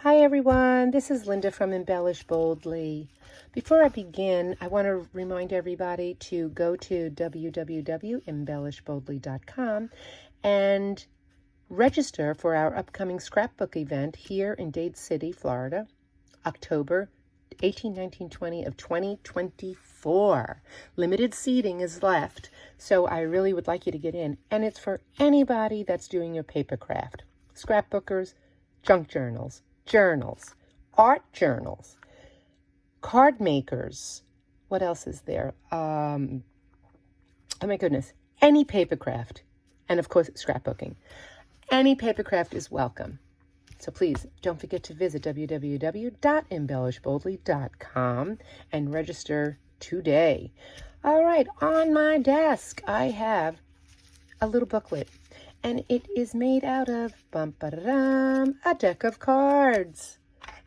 Hi everyone, this is Linda from Embellish Boldly. Before I begin, I want to remind everybody to go to www.embellishboldly.com and register for our upcoming scrapbook event here in Dade City, Florida, October 18, 19, 20 of 2024. Limited seating is left, so I really would like you to get in. And it's for anybody that's doing your paper craft. Scrapbookers, junk journals, art journals, card makers. What else is there? Oh my goodness. Any paper craft. And of course, scrapbooking. Any paper craft is welcome. So please don't forget to visit www.embellishboldly.com and register today. All right, on my desk, I have a little booklet, and it is made out of a deck of cards.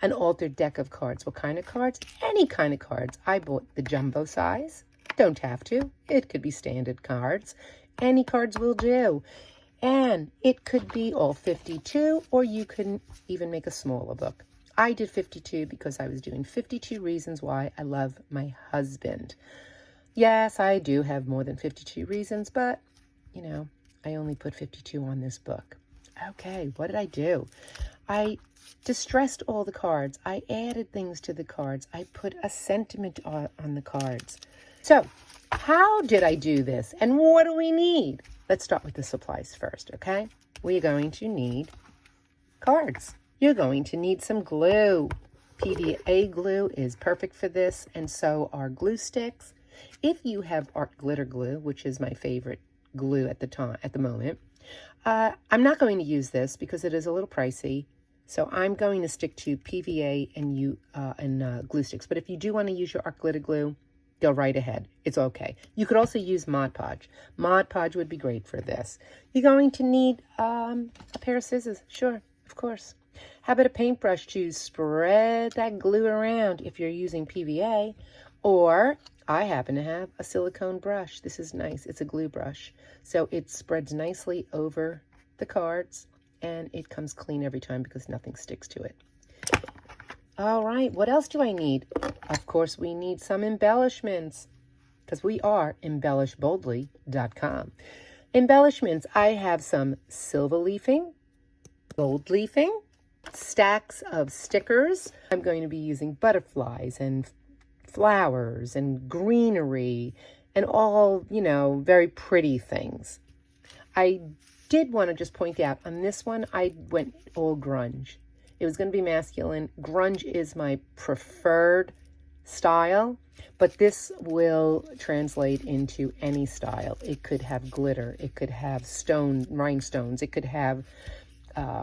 An altered deck of cards. What kind of cards? Any kind of cards. I bought the jumbo size. Don't have to. It could be standard cards. Any cards will do. And it could be all 52, or you can even make a smaller book. I did 52 because I was doing 52 reasons why I love my husband. Yes, I do have more than 52 reasons, but, you know, I only put 52 on this book. Okay, what did I do? I distressed all the cards. I added things to the cards. I put a sentiment on the cards. So, how did I do this? And what do we need? Let's start with the supplies first, okay? We're going to need cards. You're going to need some glue. PVA glue is perfect for this, and so are glue sticks. If you have art glitter glue, which is my favorite glue at the moment, I'm not going to use this because it is a little pricey. So I'm going to stick to PVA and glue sticks. But if you do want to use your art glitter glue, go right ahead. It's okay. You could also use Mod Podge. Mod Podge would be great for this. You're going to need a pair of scissors. Sure, of course. How about a paintbrush to spread that glue around if you're using PVA? Or I happen to have a silicone brush. This is nice. It's a glue brush. So it spreads nicely over the cards, and it comes clean every time because nothing sticks to it. All right, what else do I need? Of course, we need some embellishments because we are embellishboldly.com. Embellishments, I have some silver leafing, gold leafing, stacks of stickers. I'm going to be using butterflies and flowers and greenery and all, very pretty things. I did want to just point out on this one, I went all grunge. It was going to be masculine. Grunge is my preferred style, but this will translate into any style. It could have glitter. It could have rhinestones. It could have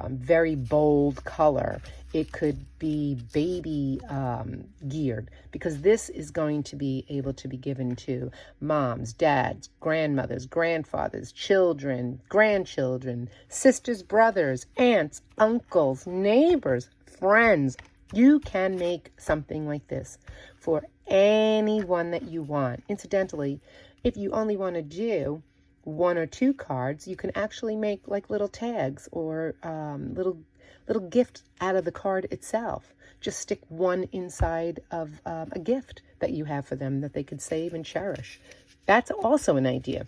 very bold color. It could be baby geared, because this is going to be able to be given to moms, dads, grandmothers, grandfathers, children, grandchildren, sisters, brothers, aunts, uncles, neighbors, friends. You can make something like this for anyone that you want. Incidentally, if you only want to do 1 or 2 cards, you can actually make like little tags or little gift out of the card itself. Just stick one inside of a gift that you have for them that they could save and cherish. That's also an idea.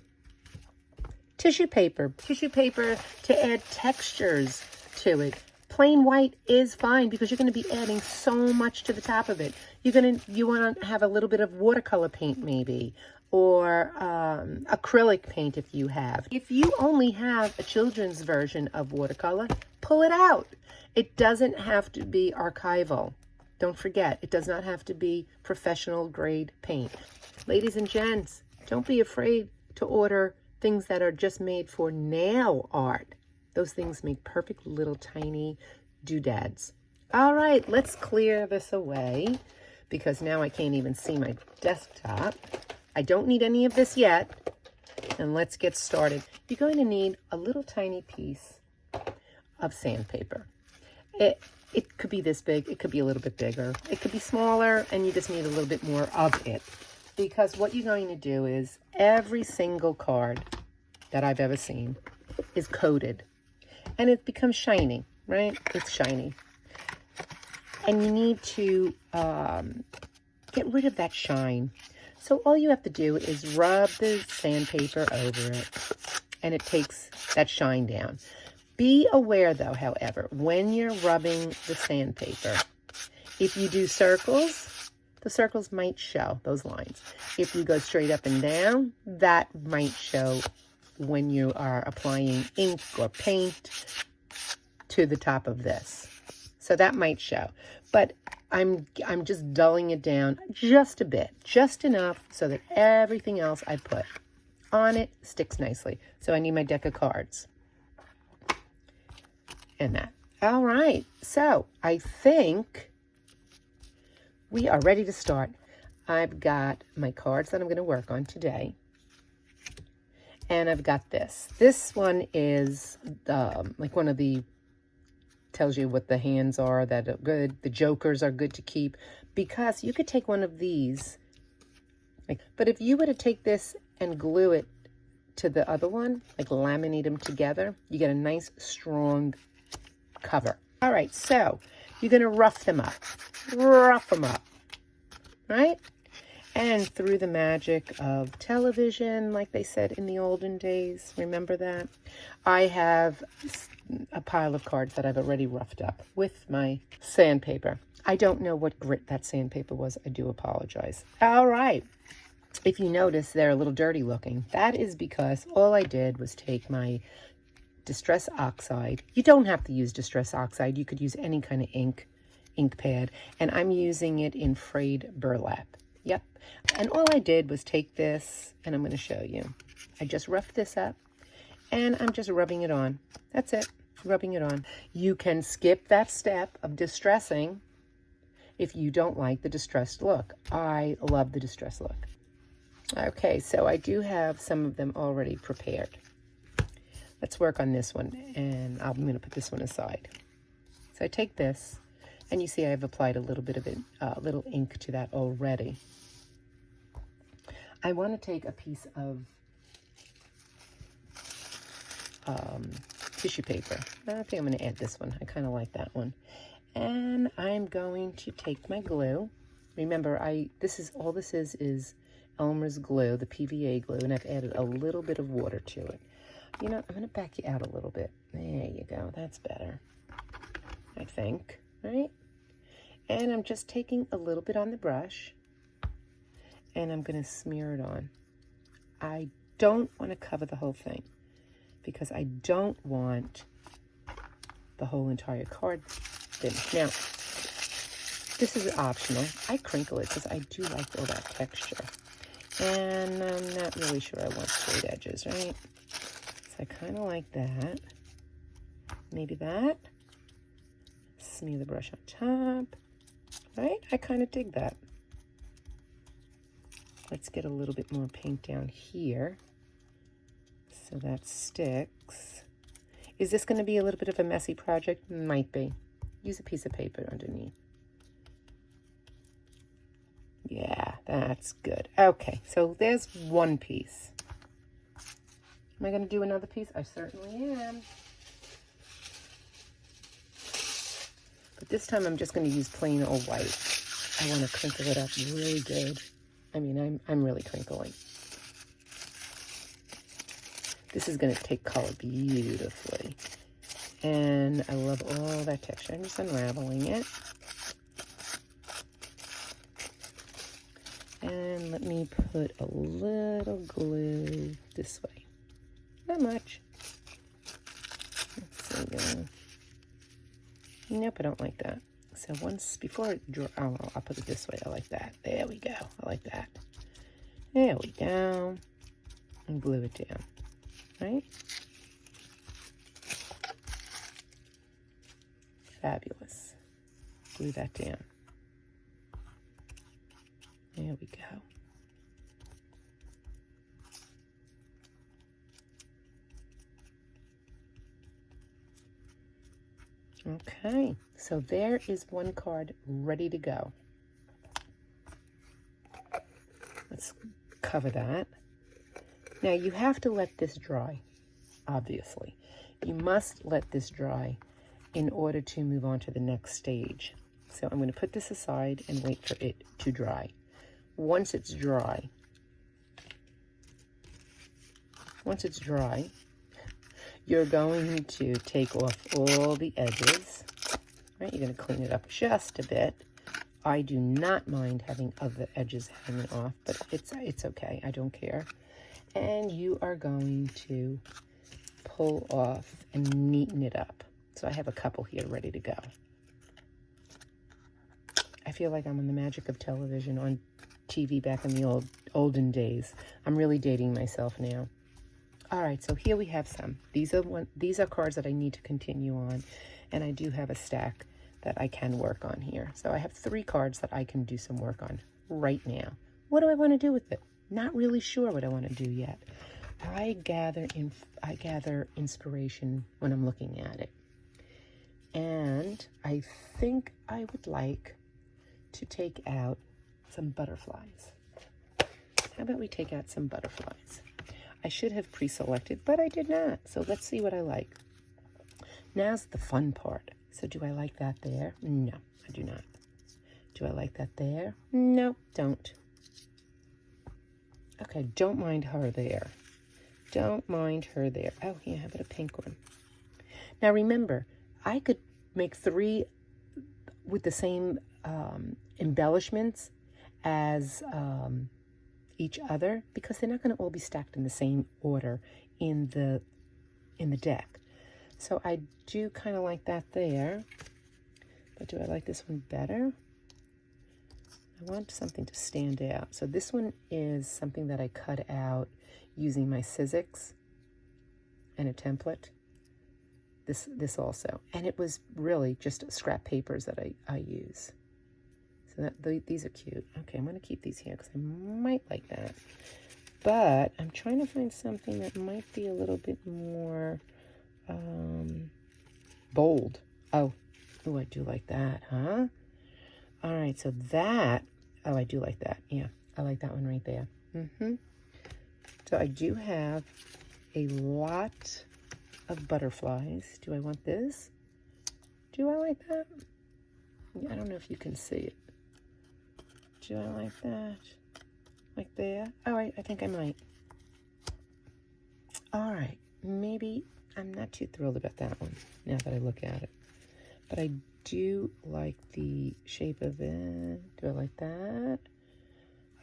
Tissue paper to add textures to it. Plain white is fine because you're going to be adding so much to the top of it. You want to have a little bit of watercolor paint maybe, or acrylic paint if you have. If you only have a children's version of watercolor, pull it out. It doesn't have to be archival. Don't forget, it does not have to be professional grade paint. Ladies and gents, don't be afraid to order things that are just made for nail art. Those things make perfect little tiny doodads. All right, let's clear this away because now I can't even see my desktop. I don't need any of this yet, and let's get started. You're going to need a little tiny piece of sandpaper. It could be this big, it could be a little bit bigger, it could be smaller, and you just need a little bit more of it. Because what you're going to do is every single card that I've ever seen is coated, and it becomes shiny, right? It's shiny. and you need to get rid of that shine. So all you have to do is rub the sandpaper over it, and it takes that shine down. Be aware, though, however, when you're rubbing the sandpaper, if you do circles, the circles might show those lines. If you go straight up and down, that might show when you are applying ink or paint to the top of this. So that might show. But I'm just dulling it down just a bit, just enough so that everything else I put on it sticks nicely. So I need my deck of cards. And that. All right. So I think we are ready to start. I've got my cards that I'm going to work on today. And I've got this. This one is like one of the, tells you what the hands are that are good. The jokers are good to keep, because you could take one of these. But if you were to take this and glue it to the other one, like laminate them together, you get a nice strong cover. All right, so you're going to rough them up, right? And through the magic of television, like they said in the olden days, remember that? I have a pile of cards that I've already roughed up with my sandpaper. I don't know what grit that sandpaper was. I do apologize. All right. If you notice, they're a little dirty looking. That is because all I did was take my Distress Oxide. You don't have to use Distress Oxide. You could use any kind of ink pad. And I'm using it in frayed burlap. Yep. And all I did was take this, and I'm going to show you. I just roughed this up, and I'm just rubbing it on. That's it. Rubbing it on. You can skip that step of distressing if you don't like the distressed look. I love the distressed look. Okay, so I do have some of them already prepared. Let's work on this one, and I'm going to put this one aside. So I take this, and you see I've applied a little bit of it, little ink to that already. I want to take a piece of tissue paper. I think I'm going to add this one. I kind of like that one. And I'm going to take my glue. Remember, this is Elmer's glue, the PVA glue, and I've added a little bit of water to it. You know, I'm going to back you out a little bit. There you go. That's better, I think, right? And I'm just taking a little bit on the brush, and I'm going to smear it on. I don't want to cover the whole thing, because I don't want the whole entire card thing. Now, this is optional. I crinkle it because I do like all that texture. And I'm not really sure I want straight edges, right? So I kind of like that. Maybe that. Smear the brush on top. Right? I kind of dig that. Let's get a little bit more paint down here so that sticks. Is this going to be a little bit of a messy project? Might be. Use a piece of paper underneath. Yeah, that's good. Okay, so there's one piece. Am I going to do another piece? I certainly am. But this time I'm just going to use plain old white. I want to crinkle it up really good. I mean, I'm really crinkling. This is going to take color beautifully. And I love all that texture. I'm just unraveling it. And let me put a little glue this way. Not much. Let's see. Nope, I don't like that. So before I draw, I'll put it this way. I like that. There we go. I like that. There we go. And glue it down. Right? Fabulous. Glue that down. There we go. Okay, so there is one card ready to go. Let's cover that. Now you have to let this dry, obviously. You must let this dry in order to move on to the next stage. So I'm going to put this aside and wait for it to dry. Once it's dry, you're going to take off all the edges, right? You're going to clean it up just a bit. I do not mind having other edges hanging off, but it's okay. I don't care. And you are going to pull off and neaten it up. So I have a couple here ready to go. I feel like I'm on the magic of television on TV back in the olden days. I'm really dating myself now. All right, so here we have some. These are cards that I need to continue on, and I do have a stack that I can work on here. So I have 3 cards that I can do some work on right now. What do I want to do with it? Not really sure what I want to do yet. I gather inspiration when I'm looking at it. And I think I would like to take out some butterflies. How about we take out some butterflies? I should have pre-selected, but I did not. So let's see what I like. Now's the fun part. So do I like that there? No, I do not. Do I like that there? No, don't. Okay, don't mind her there. Don't mind her there. Oh, yeah, how about a pink one? Now remember, I could make 3 with the same embellishments as each other, because they're not going to all be stacked in the same order in the deck. So I do kind of like that there, but do I like this one better? I want something to stand out. So this one is something that I cut out using my Sizzix and a template. This also, and it was really just scrap papers that I use. So these are cute. Okay, I'm going to keep these here because I might like that. But I'm trying to find something that might be a little bit more bold. Oh, I do like that, huh? All right, so that, I do like that. Yeah, I like that one right there. So I do have a lot of butterflies. Do I want this? Do I like that? Yeah, I don't know if you can see it. Do I like that? Like there? Oh, I think I might. All right, maybe I'm not too thrilled about that one now that I look at it. But I do like the shape of it. Do I like that?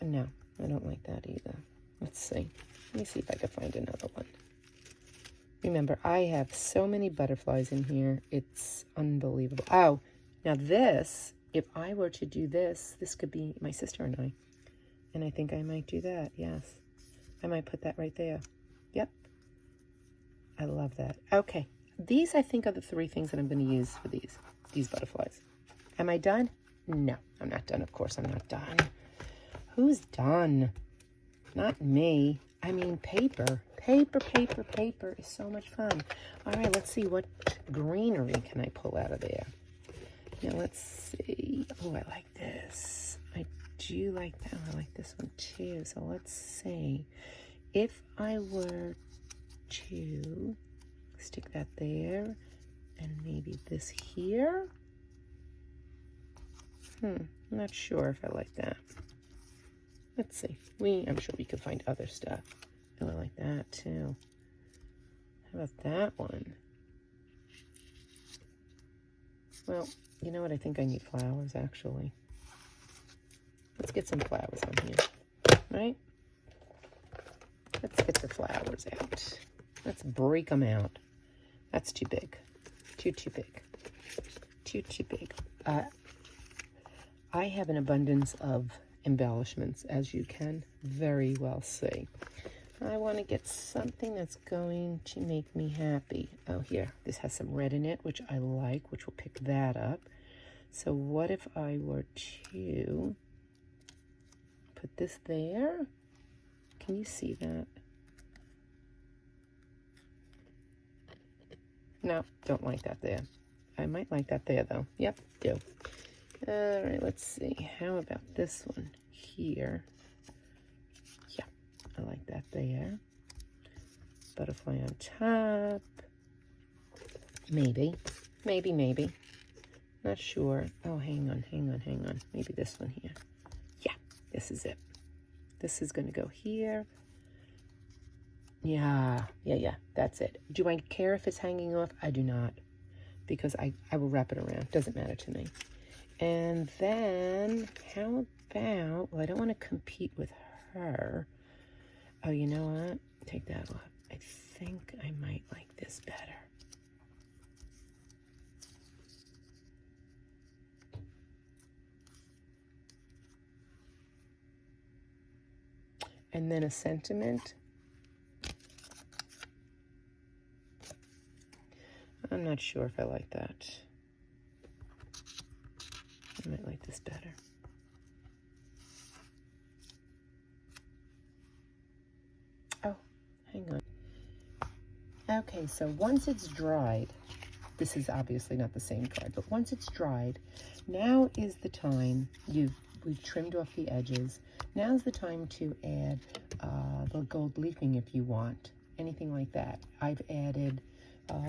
No, I don't like that either. Let's see. Let me see if I can find another one. Remember, I have so many butterflies in here. It's unbelievable. Oh, now this, if I were to do this, this could be my sister and I. And I think I might do that, yes. I might put that right there. Yep. I love that. Okay. These, I think, are the 3 things that I'm going to use for these butterflies. Am I done? No, I'm not done. Of course I'm not done. Who's done? Not me. I mean, paper. Paper is so much fun. All right, let's see what greenery can I pull out of there. Now, let's see. Oh, I like this. I do like that. I like this one, too. So let's see. If I were to stick that there and maybe this here. I'm not sure if I like that. Let's see. I'm sure we could find other stuff. Oh, I like that too. How about that one? Well, you know what? I think I need flowers, actually. Let's get some flowers on here, right? Let's get the flowers out. Let's break them out. That's too big. Too big. Too big. I have an abundance of embellishments, as you can very well see. I want to get something that's going to make me happy. Oh, here. This has some red in it, which I like, which will pick that up. So what if I were to put this there? Can you see that? No, don't like that there. I might like that there, though. Yep, do. All right, let's see. How about this one here? Yeah, I like that there. Butterfly on top. Maybe. Not sure. Oh, hang on. Maybe this one here. Yeah, this is it. This is going to go here. Yeah, that's it. Do I care if it's hanging off? I do not, because I will wrap it around. Doesn't matter to me. And then, how about, well, I don't want to compete with her. Oh, you know what? Take that off. I think I might like this better. And then a sentiment. I'm not sure if I like that. I might like this better. Oh, hang on. Okay, so once it's dried, this is obviously not the same card, but once it's dried, now is the time, we've trimmed off the edges. Now's the time to add the gold leafing if you want, anything like that. I've added,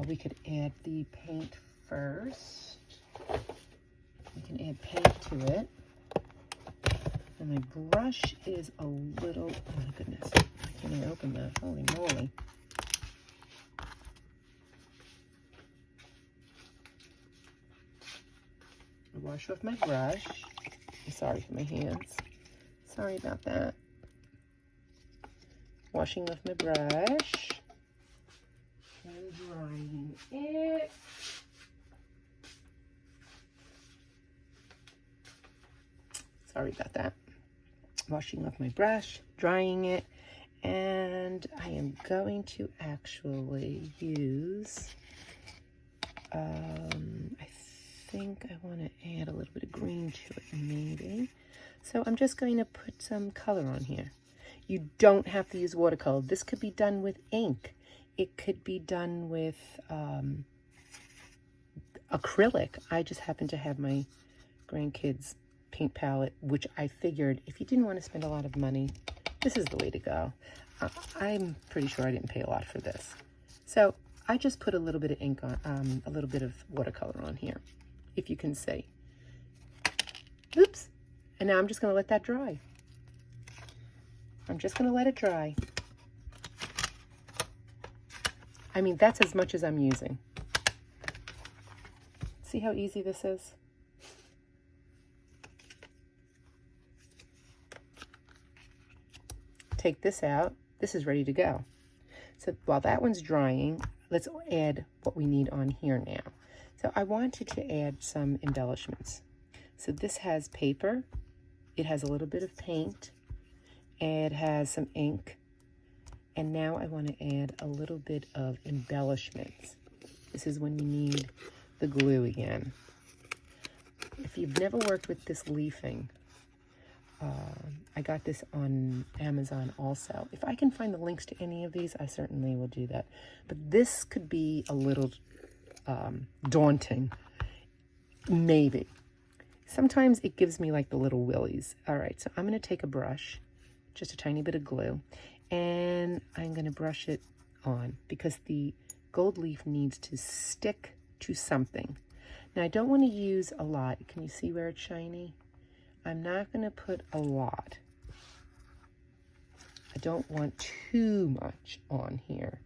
we could add the paint first. We can add paint to it. And my brush is a little, oh my goodness, I can't even open that, holy moly. Wash off my brush. I'm sorry for my hands. Sorry about that. Washing off my brush. And drying it. Sorry about that. Washing off my brush, drying it, and I am going to actually use, I think I want to add a little bit of green to it, maybe. So I'm just going to put some color on here. You don't have to use watercolor. This could be done with ink. It could be done with acrylic. I just happen to have my grandkids' paint palette, which I figured if you didn't want to spend a lot of money, this is the way to go. I'm pretty sure I didn't pay a lot for this. So I just put a little bit of ink on, a little bit of watercolor on here, if you can see. Oops. And now I'm just going to let that dry. I'm just going to let it dry. I mean, that's as much as I'm using. See how easy this is? Take this out. This is ready to go. So while that one's drying, let's add what we need on here now. So I wanted to add some embellishments. So this has paper. It has a little bit of paint. It has some ink. And now I want to add a little bit of embellishments. This is when you need the glue again. If you've never worked with this leafing, I got this on Amazon also. If I can find the links to any of these, I certainly will do that. But this could be a little daunting, maybe. Sometimes it gives me like the little willies. All right, so I'm going to take a brush, just a tiny bit of glue, and I'm going to brush it on because the gold leaf needs to stick to something. Now, I don't want to use a lot. Can you see where it's shiny? I'm not going to put a lot. I don't want too much on here.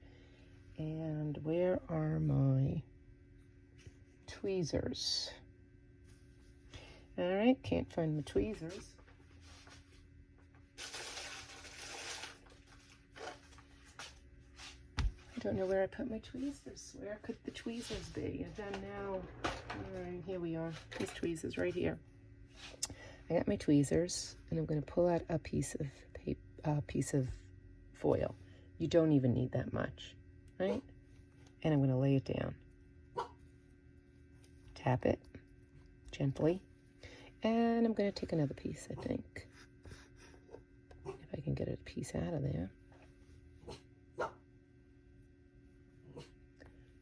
And where are my tweezers? All right, can't find my tweezers. I don't know where I put my tweezers. Where could the tweezers be? And then now, all right, here we are. These tweezers right here. I got my tweezers, and I'm going to pull out a piece of paper, piece of foil. You don't even need that much, right? And I'm going to lay it down. Tap it gently, and I'm going to take another piece, I think. If I can get a piece out of there.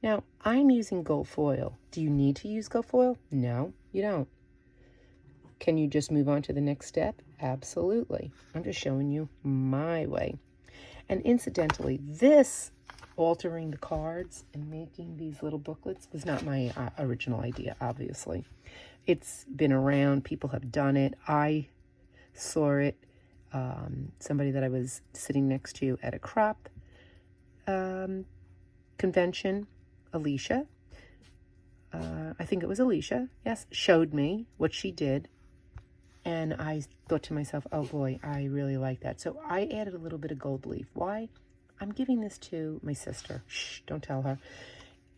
Now, I'm using gold foil. Do you need to use gold foil? No, you don't. Can you just move on to the next step? Absolutely. I'm just showing you my way. And incidentally, this altering the cards and making these little booklets was not my original idea, obviously. It's been around. People have done it. I saw it. Somebody that I was sitting next to at a crop convention, Alicia, I think it was Alicia, yes, showed me what she did. And I thought to myself, oh boy, I really like that. So I added a little bit of gold leaf. Why? I'm giving this to my sister. Shh, don't tell her.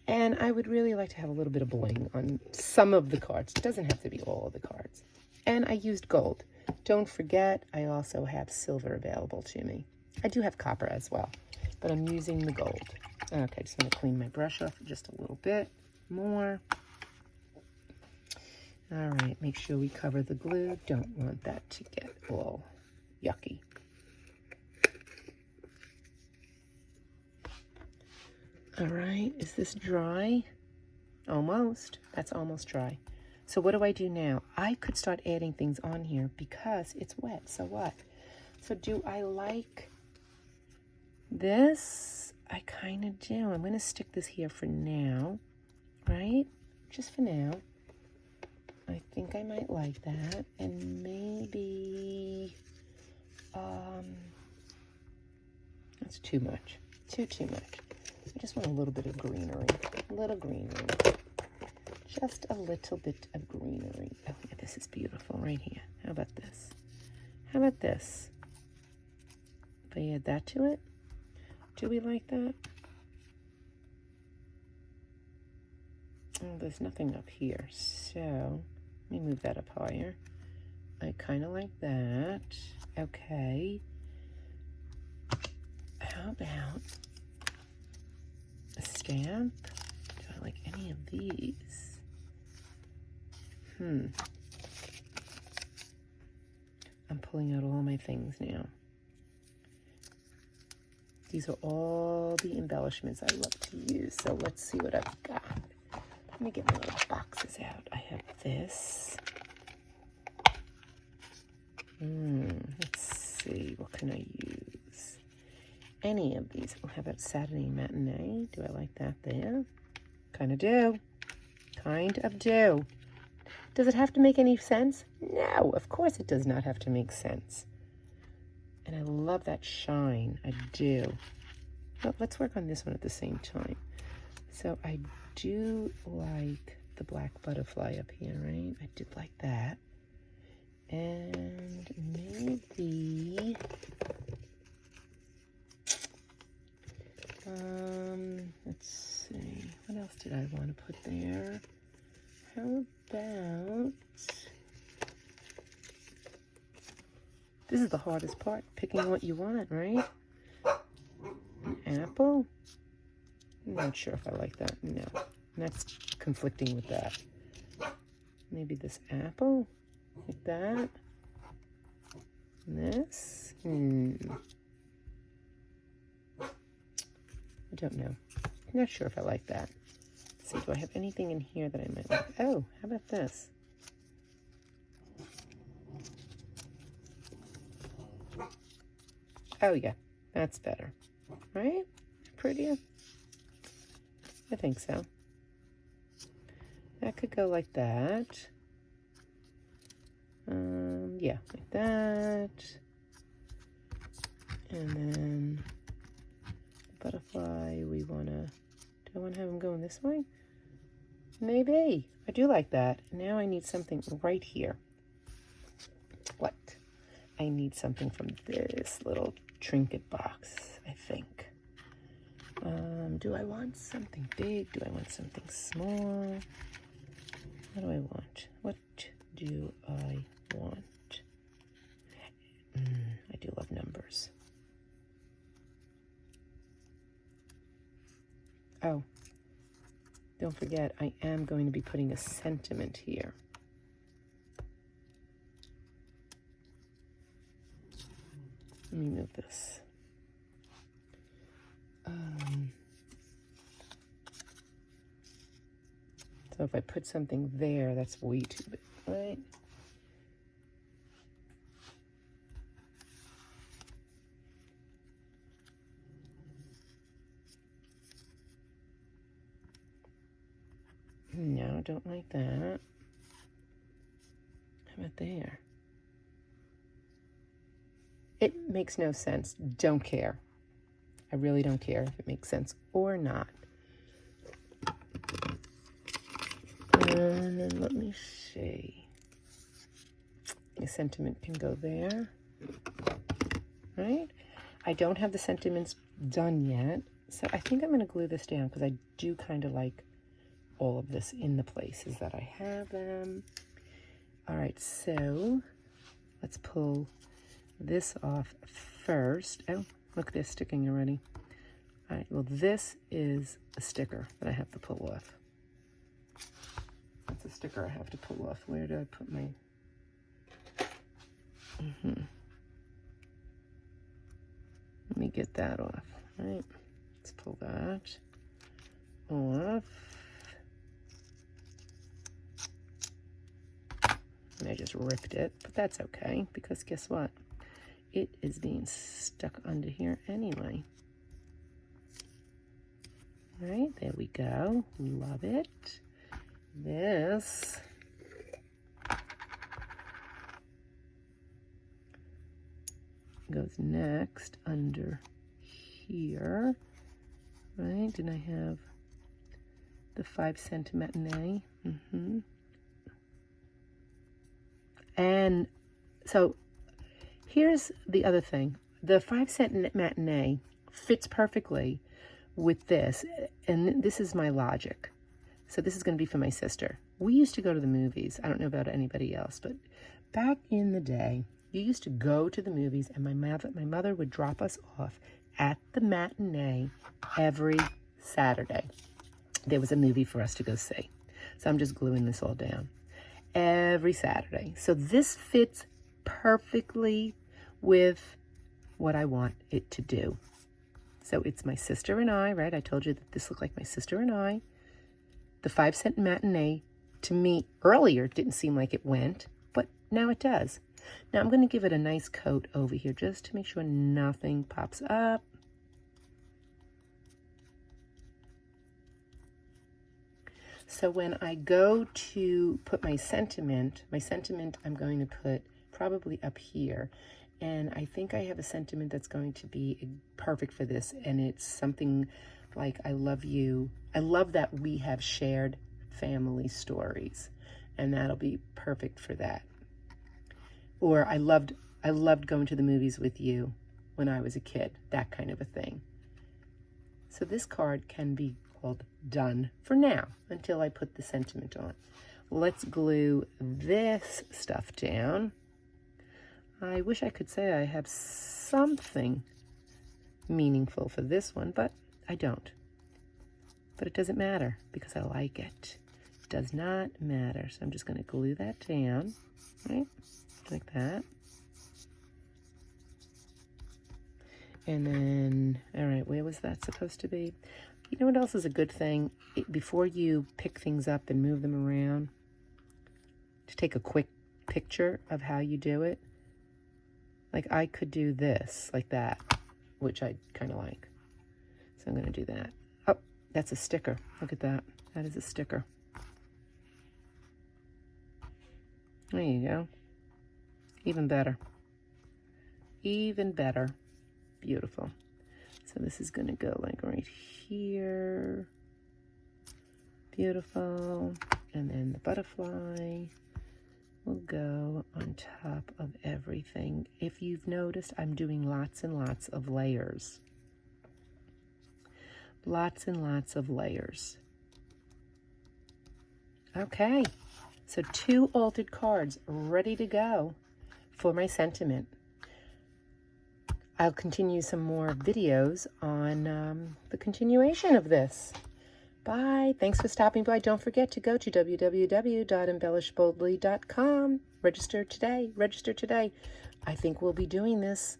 And I would really like to have a little bit of bling on some of the cards. It doesn't have to be all of the cards. And I used gold. Don't forget, I also have silver available to me. I do have copper as well, but I'm using the gold. Okay, I just want to clean my brush off just a little bit more. All right, make sure we cover the glue. Don't want that to get all yucky. All right, is this dry? Almost. That's almost dry. So what do I do now? I could start adding things on here because it's wet. So what? So do I like this? I kind of do. I'm going to stick this here for now, right? Just for now. I think I might like that. And maybe, that's too much. Too much. I just want a little bit of greenery. A little greenery. Just a little bit of greenery. Oh, yeah, this is beautiful right here. How about this? How about this? If I add that to it, do we like that? Oh, there's nothing up here, so let me move that up higher. I kind of like that. Okay. How about a stamp? Do I like any of these? I'm pulling out all my things now. These are all the embellishments I love to use. So let's see what I've got. Let me get my little boxes out. I have this. Let's see. What can I use? Any of these. Oh, how about Saturday Matinee? Do I like that there? Kind of do. Kind of do. Does it have to make any sense? No, of course it does not have to make sense. And I love that shine. I do. Well, let's work on this one at the same time. So I do like the black butterfly up here, right? I did like that. And maybe, let's see. What else did I want to put there? How about, this is the hardest part, picking what you want, right? An apple? I'm not sure if I like that. No, that's conflicting with that. Maybe this apple, like that. And this? I don't know. I'm not sure if I like that. Let's see, do I have anything in here that I might like? Oh, how about this? Oh yeah, that's better. Right? Prettier? I think so. That could go like that. Yeah, like that. And then the butterfly, we wanna, do I wanna have him going this way? Maybe. I do like that. Now I need something right here. What? I need something from this little trinket box, I think. Do I want something big? Do I want something small? What do I want? What do I want? I do love numbers. Oh, don't forget, I am going to be putting a sentiment here. Let me move this. So if I put something there, that's way too big, right? No, don't like that. How about there? It makes no sense. Don't care. I really don't care if it makes sense or not. And then let me see. The sentiment can go there. Right? I don't have the sentiments done yet, so I think I'm going to glue this down because I do kind of like all of this in the places that I have them. All right, so let's pull this off first. Oh, look, they're sticking already. All right, well, this is a sticker that I have to pull off. That's a sticker I have to pull off. Where did I put my... Let me get that off. All right, let's pull that off. And I just ripped it, but that's okay, because guess what? It is being stuck under here anyway. All right, there we go. Love it. This goes next under here, right? And I have the 5 cent matinee. And so here's the other thing. The 5 cent matinee fits perfectly with this, and this is my logic. So this is going to be for my sister. We used to go to the movies. I don't know about anybody else, but back in the day, you used to go to the movies, and my mother would drop us off at the matinee every Saturday. There was a movie for us to go see. So I'm just gluing this all down. Every Saturday. So this fits perfectly with what I want it to do. So it's my sister and I, right? I told you that this looked like my sister and I. The 5 cent matinee, to me, earlier didn't seem like it went, but now it does. Now I'm going to give it a nice coat over here just to make sure nothing pops up. So when I go to put my sentiment I'm going to put probably up here. And I think I have a sentiment that's going to be perfect for this. And it's something like, I love you. I love that we have shared family stories. And that'll be perfect for that. Or I loved going to the movies with you when I was a kid. That kind of a thing. So this card can be called done for now until I put the sentiment on. Let's glue this stuff down. I wish I could say I have something meaningful for this one, but I don't. But it doesn't matter because I like it. It does not matter. So I'm just going to glue that down, right? Like that. And then, all right, where was that supposed to be? You know what else is a good thing? Before you pick things up and move them around, to take a quick picture of how you do it. Like I could do this, like that, which I kind of like. So I'm going to do that. Oh, that's a sticker. Look at that. That is a sticker. There you go. Even better. Even better. Beautiful. So this is going to go like right here. Beautiful. And then the butterfly will go on top of everything. If you've noticed, I'm doing lots and lots of layers. Lots and lots of layers. Okay. So 2 altered cards ready to go for my sentiment. I'll continue some more videos on the continuation of this. Bye. Thanks for stopping by. Don't forget to go to www.embellishboldly.com. Register today. Register today. I think we'll be doing this